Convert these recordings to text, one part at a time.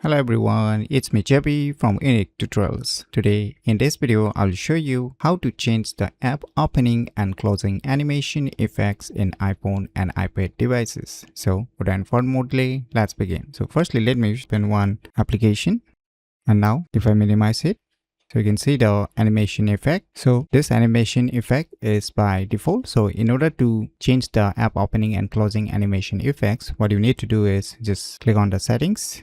Hello everyone, it's me JB from UniqueTutorials. Today in this video I'll show you how to change the app opening and closing animation effects in iPhone and iPad devices. So without further more delay, let's begin. So firstly let me open one application, and now if I minimize it, so you can see the animation effect. So this animation effect is by default. So in order to change the app opening and closing animation effects, what you need to do is just click on the settings.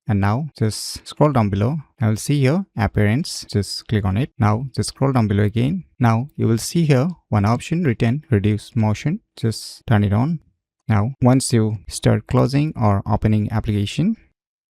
And now just scroll down below. I will see here appearance. Just click on it. Now just scroll down below again. Now you will see here one option written reduce motion. Just turn it on. Now once you start closing or opening application,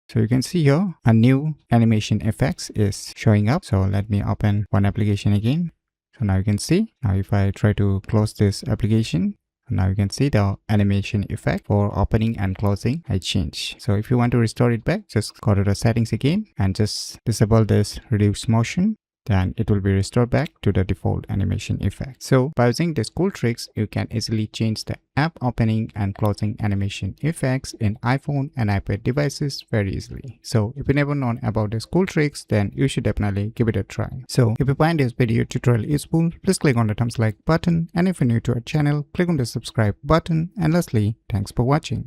so you can see here a new animation effects is showing up. So let me open one application again. So now you can see, now if I try to close this application, now you can see the animation effect for opening and closing I changed. So if you want to restore it back, just go to the settings again and just disable this reduce motion. Then it will be restored back to the default animation effect. So by using these cool tricks, you can easily change the app opening and closing animation effects in iPhone and iPad devices very easily. So if you never known about these cool tricks, then you should definitely give it a try. So if you find this video tutorial useful, please click on the thumbs like button, and if you're new to our channel, click on the subscribe button, and lastly, thanks for watching.